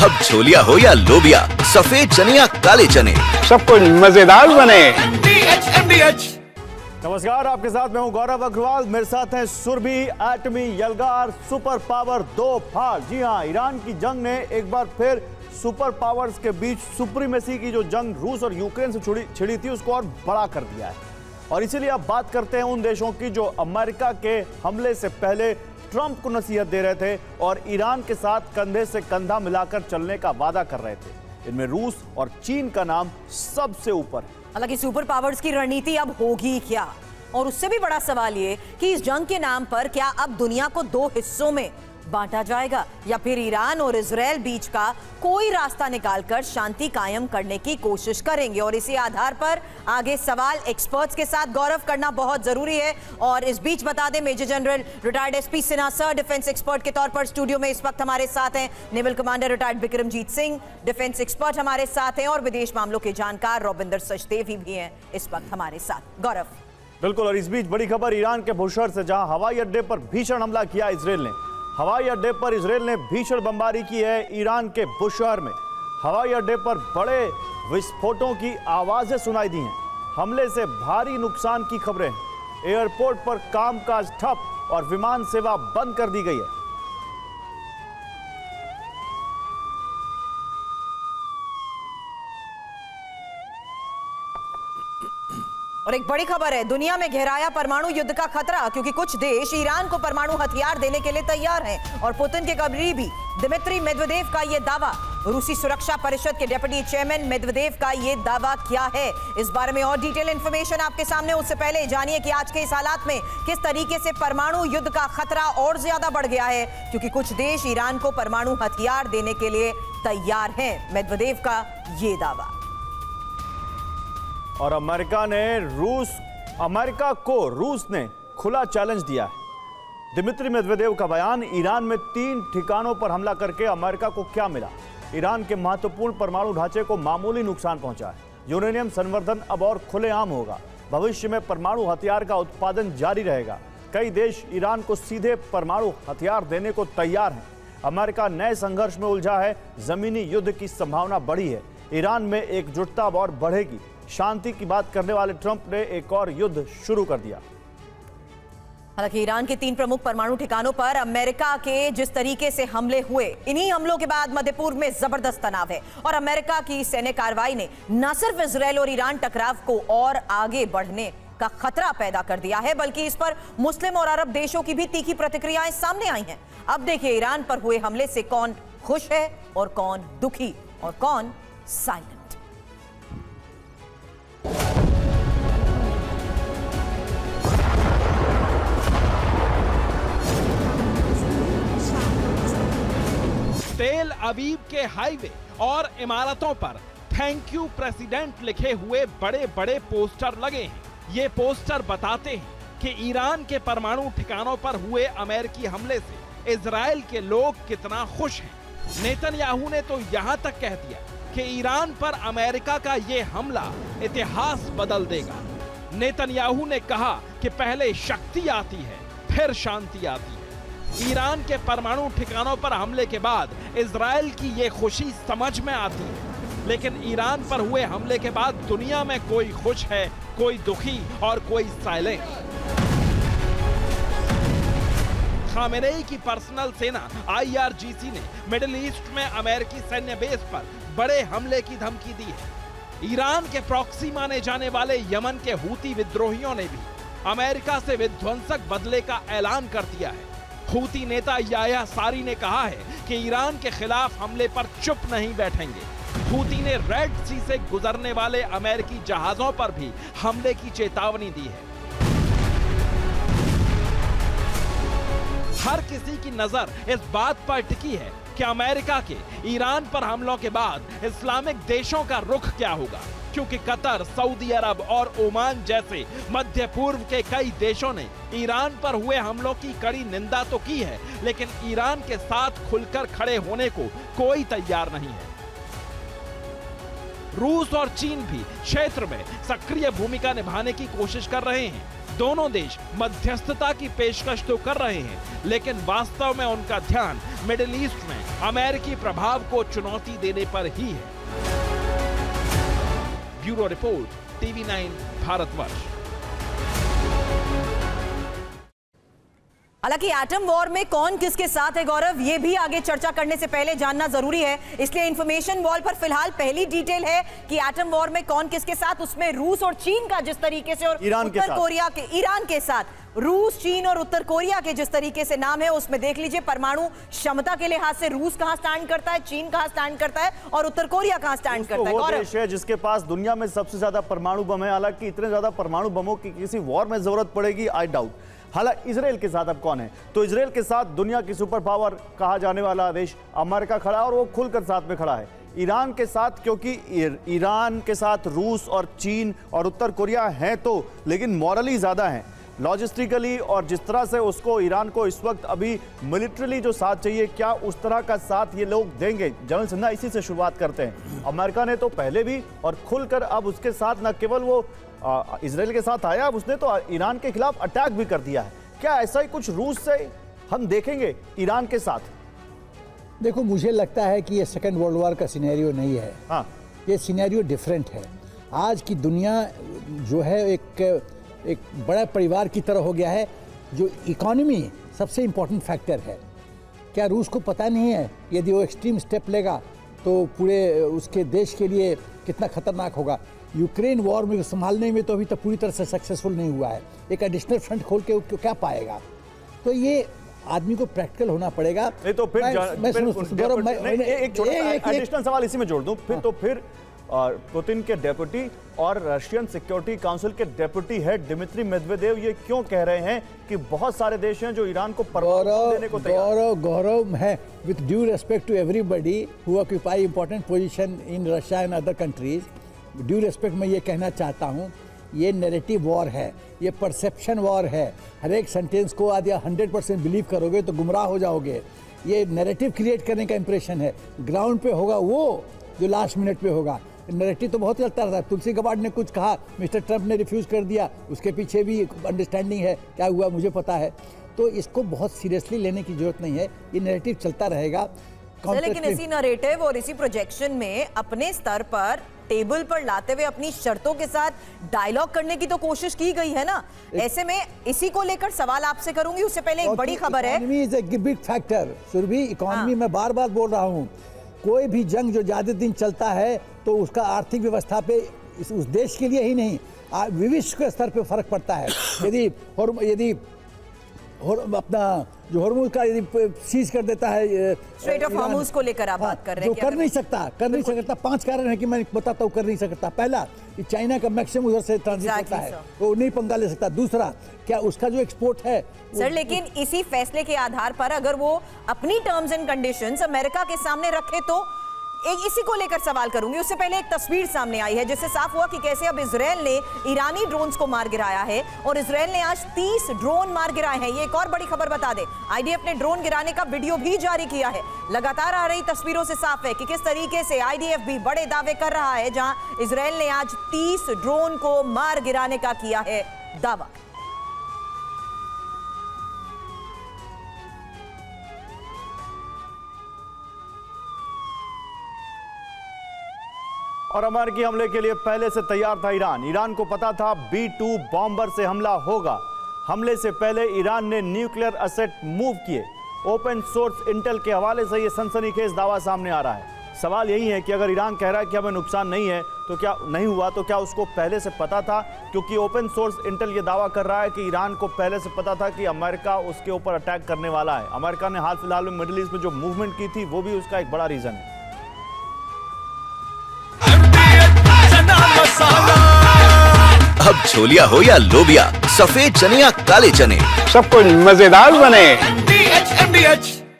अब छोलिया हो या लोबिया, सफेद चने या काले चने, सब कुछ मजेदार बने। नमस्कार, आपके साथ मैं हूं गौरव अग्रवाल। मेरे साथ हैं सुरभि, एटमी, यलगार, सुपर पावर, दो फाड़। जी हां, ईरान की जंग ने एक बार फिर सुपर पावर्स के बीच सुप्रीमेसी की जो जंग रूस और यूक्रेन से छिड़ी थी उसको और बड़ा कर दिया है। और इसीलिए अब बात करते हैं उन देशों की जो अमेरिका के हमले से पहले ट्रंप को नसीहत दे रहे थे और ईरान के साथ कंधे से कंधा मिलाकर चलने का वादा कर रहे थे। इनमें रूस और चीन का नाम सबसे ऊपर है। हालांकि सुपर पावर्स की रणनीति अब होगी क्या, और उससे भी बड़ा सवाल ये कि इस जंग के नाम पर क्या अब दुनिया को दो हिस्सों में बांटा जाएगा या फिर ईरान और इजराइल बीच का कोई रास्ता निकालकर शांति कायम करने की कोशिश करेंगे। और इसी आधार पर आगे सवाल एक्सपर्ट्स के साथ गौरव करना बहुत जरूरी है। और इस बीच बता दें, major general retired SP Sinha sir defence expert के तौर पर स्टूडियो में इस वक्त हमारे साथ हैं। Naval commander retired Bikramjit Singh defence expert हमारे साथ हैं और विदेश मामलों के जानकार रविंदर सचदेव भी हैं इस वक्त हमारे साथ। गौरव। बिल्कुल, और इस बीच बड़ी खबर ईरान के बुशहर से, जहां हवाई अड्डे पर भीषण हमला किया इसराइल ने। हवाई अड्डे पर इसराइल ने भीषण बमबारी की है ईरान के बुशहर में। हवाई अड्डे पर बड़े विस्फोटों की आवाजें सुनाई दी हैं। हमले से भारी नुकसान की खबरें हैं। एयरपोर्ट पर कामकाज ठप और विमान सेवा बंद कर दी गई है। और एक बड़ी खबर है, दुनिया में गहराया परमाणु युद्ध का खतरा, क्योंकि कुछ देश ईरान को परमाणु हथियार देने के लिए तैयार हैं। और पुतिन के करीबी दिमित्री मेदवेदेव का यह दावा। रूसी सुरक्षा परिषद के डेप्यूटी चेयरमैन मेदवेदेव का यह दावा क्या है, इस बारे में और डिटेल इंफॉर्मेशन आपके सामने। उससे पहले जानिए कि आज के इस हालात में किस तरीके से परमाणु युद्ध का खतरा और ज्यादा बढ़ गया है, क्योंकि कुछ देश ईरान को परमाणु हथियार देने के लिए तैयार हैं। मेदवेदेव का यह दावा। और अमेरिका को रूस ने खुला चैलेंज दिया है। दिमित्री मेदवेदेव का बयान, ईरान में 3 ठिकानों पर हमला करके अमेरिका को क्या मिला। ईरान के महत्वपूर्ण परमाणु ढांचे को मामूली नुकसान पहुंचा है। यूरेनियम संवर्धन अब और खुलेआम होगा। भविष्य में परमाणु हथियार का उत्पादन जारी रहेगा। कई देश ईरान को सीधे परमाणु हथियार देने को तैयार हैं। अमेरिका नए संघर्ष में उलझा है। जमीनी युद्ध की संभावना बढ़ी है। ईरान में एकजुटता और बढ़ेगी। शांति की बात करने वाले ट्रंप ने एक और युद्ध शुरू कर दिया। हालांकि ईरान के 3 प्रमुख परमाणु ठिकानों पर अमेरिका के जिस तरीके से हमले हुए, इन्हीं हमलों के बाद मध्य पूर्व में जबरदस्त तनाव है। और अमेरिका की सैन्य कार्रवाई ने न सिर्फ इजरायल और ईरान टकराव को और आगे बढ़ने का खतरा पैदा कर दिया है, बल्कि इस पर मुस्लिम और अरब देशों की भी तीखी प्रतिक्रियाएं सामने आई हैं। अब देखिए ईरान पर हुए हमले से कौन खुश है और कौन दुखी और कौन साइलेंट। तेल अवीव के हाईवे और इमारतों पर थैंक यू प्रेसिडेंट लिखे हुए बड़े बड़े पोस्टर लगे हैं। ये पोस्टर बताते हैं कि ईरान के परमाणु ठिकानों पर हुए अमेरिकी हमले से इजराइल के लोग कितना खुश हैं। नेतन्याहू ने तो यहाँ तक कह दिया कि ईरान पर अमेरिका का ये हमला इतिहास बदल देगा। नेतन्याहू ने कहा कि पहले शक्ति आती है, फिर शांति आती है। ईरान के परमाणु ठिकानों पर हमले के बाद इजराइल की ये खुशी समझ में आती है, लेकिन ईरान पर हुए हमले के बाद दुनिया में कोई खुश है, कोई दुखी और कोई साइलेंट। खामेनेई की पर्सनल सेना IRGC ने मिडिल ईस्ट में अमेरिकी सैन्य बेस पर बड़े हमले की धमकी दी है। ईरान के प्रॉक्सी माने जाने वाले यमन के हूती विद्रोहियों ने भी अमेरिका से विध्वंसक बदले का ऐलान कर दिया है। हूती नेता याह्या सारी ने कहा है कि ईरान के खिलाफ हमले पर चुप नहीं बैठेंगे। हूती ने रेड सी से गुजरने वाले अमेरिकी जहाजों पर भी हमले की चेतावनी दी है। हर किसी की नजर इस बात पर टिकी है कि अमेरिका के ईरान पर हमलों के बाद इस्लामिक देशों का रुख क्या होगा, क्योंकि कतर, सऊदी अरब और ओमान जैसे मध्य पूर्व के कई देशों ने ईरान पर हुए हमलों की कड़ी निंदा तो की है, लेकिन ईरान के साथ खुलकर खड़े होने को कोई तैयार नहीं है। रूस और चीन भी क्षेत्र में सक्रिय भूमिका निभाने की कोशिश कर रहे हैं। दोनों देश मध्यस्थता की पेशकश तो कर रहे हैं, लेकिन वास्तव में उनका ध्यान मिडिल ईस्ट में अमेरिकी प्रभाव को चुनौती देने पर ही है। Bureau report, TV9 Bharatvarsh. हालांकि एटम वॉर में कौन किसके साथ है गौरव, ये भी आगे चर्चा करने से पहले जानना जरूरी है, इसलिए इंफॉर्मेशन वॉल पर फिलहाल पहली डिटेल है कि एटम वॉर में कौन किसके साथ, उसमें रूस और चीन का जिस तरीके से, और उत्तर कोरिया के, ईरान के साथ, रूस, चीन और उत्तर कोरिया के जिस तरीके से नाम है, उसमें देख लीजिए परमाणु क्षमता के लिहाज से रूस कहां स्टैंड करता है, चीन कहां स्टैंड करता है और उत्तर कोरिया कहां स्टैंड करता है। वो देश है जिसके पास दुनिया में सबसे ज्यादा परमाणु बम है, हालांकि इतने ज्यादा परमाणु बमों की किसी वॉर में जरूरत पड़ेगी, आई डाउट। हालांकि इजराइल के साथ अब कौन है, तो इजराइल के साथ दुनिया की सुपर पावर कहा जाने वाला देश अमेरिका खड़ा है और वो खुलकर साथ में खड़ा है ईरान के साथ, क्योंकि ईरान के साथ रूस और चीन और उत्तर कोरिया हैं तो, लेकिन मॉरली ज्यादा हैं लॉजिस्टिकली, और जिस तरह से उसको ईरान को इस वक्त अभी मिलिट्रली जो साथ चाहिए, क्या उस तरह का साथ ये लोग देंगे। जनरल सिन्हा इसी से शुरुआत करते हैं। अमेरिका ने तो पहले भी और खुलकर अब उसके साथ न केवल वो इजराइल के साथ आया, अब उसने तो ईरान के खिलाफ अटैक भी कर दिया है। क्या ऐसा ही कुछ रूस से हम देखेंगे ईरान के साथ? देखो, मुझे लगता है कि ये सेकेंड वर्ल्ड वॉर का सिनेरियो नहीं है। हाँ, ये सिनेरियो डिफरेंट है। आज की दुनिया जो है एक बड़ा परिवार की तरह हो गया है, जो इकोनॉमी सबसे इम्पोर्टेंट फैक्टर है। क्या रूस को पता नहीं है यदि वो एक्सट्रीम स्टेप लेगा तो पूरे उसके देश के लिए कितना खतरनाक होगा? यूक्रेन वॉर में संभालने में तो अभी तक पूरी तरह से सक्सेसफुल नहीं हुआ है। एक एडिशनल फ्रंट खोल के क्या पाएगा? तो ये आदमी को प्रैक्टिकल होना पड़ेगा। नहीं तो फिर एक एडिशनल सवाल इसी में जोड़ दूं, फिर तो फिर पुतिन के डेप्यूटी और रशियन सिक्योरिटी काउंसिल के डेप्यूटी हेड डिमित्री मेदवेदेव ये क्यों कह रहे हैं कि बहुत सारे देश हैं जो ईरान को परमाणु देने को तैयार? गौरव है, with due respect to everybody who occupy important position in Russia and other countries, due respect मैं ये कहना चाहता हूँ, ये नैरेटिव वॉर है, ये परसेप्शन वॉर है। हर एक सेंटेंस को आदि 100% बिलीव करोगे तो गुमराह हो जाओगे। ये नैरेटिव क्रिएट करने का इंप्रेशन है। ग्राउंड पे होगा वो जो लास्ट मिनट पे होगा। नैरेटिव तो बहुत चलता रहता है। तुलसी गबार्ड ने कुछ कहा, मिस्टर ट्रंप ने रिफ्यूज़ कर दिया, उसके पीछे भी अंडरस्टैंडिंग है, क्या हुआ मुझे पता है। तो इसको बहुत सीरियसली लेने की जरूरत नहीं है, ये नैरेटिव चलता रहेगा। लेकिन इसी नैरेटिव और इसी प्रोजेक्शन में अपने स्तर पर टेबल पर लाते हुए अपनी शर्तों के साथ डायलॉग करने की तो कोशिश की गई है ना। ऐसे में इसी को लेकर सवाल आपसे करूंगी, उससे पहले एक बड़ी खबर है। Economy is a big factor Surabhi. Economy मैं बार बार बोल रहा हूँ, कोई भी जंग जो ज्यादा दिन चलता है तो उसका आर्थिक व्यवस्था पे उस देश के लिए ही नहीं, विश्व के स्तर पे फर्क पड़ता है। यदि अपना जो हॉर्मुज का यदि सीज कर देता है, स्ट्रेट ऑफ हॉर्मुज को लेकर आप बात कर रहे हैं, जो कर नहीं सकता। 5 कारण है कि मैं बताता हूँ कर नहीं सकता। पहला, कि चाइना का मैक्सिमम उधर से ट्रांजिट होता है, वो नहीं पंगा ले सकता। दूसरा, क्या उसका जो एक्सपोर्ट है सर, लेकिन इसी फैसले के आधार पर अगर वो अपनी टर्म्स एंड कंडीशंस अमेरिका के सामने रखे तो एक इसी को लेकर सवाल करूंगी। उससे पहले एक तस्वीर सामने आई है जिससे साफ हुआ कि कैसे अब इजराइल ने ईरानी ड्रोन्स को मार गिराया है, और इजराइल ने आज 30 ड्रोन मार गिराए हैं। ये एक और बड़ी खबर बता दे, आईडीएफ ने ड्रोन गिराने का वीडियो भी जारी किया है। लगातार आ रही तस्वीरों से साफ है कि किस तरीके से आईडीएफ भी बड़े दावे कर रहा है, जहां इजराइल ने आज 30 ड्रोन को मार गिराने का किया है दावा। और अमेरिकी हमले के लिए पहले से तैयार था ईरान। ईरान को पता था B-2 बॉम्बर से हमला होगा। हमले से पहले ईरान ने न्यूक्लियर एसेट मूव किए। ओपन सोर्स इंटेल के हवाले से यह सनसनीखेज दावा सामने आ रहा है। सवाल यही है कि अगर ईरान कह रहा है कि हमें नुकसान नहीं है तो क्या नहीं हुआ, तो क्या उसको पहले से पता था? क्योंकि ओपन सोर्स इंटेल ये दावा कर रहा है कि ईरान को पहले से पता था कि अमेरिका उसके ऊपर अटैक करने वाला है। अमेरिका ने हाल फिलहाल में मिडिल ईस्ट में जो मूवमेंट की थी वो भी उसका एक बड़ा रीजन है। अब छोलिया हो या लोबिया, सफेद चने या काले चने, सब कुछ मजेदार बने।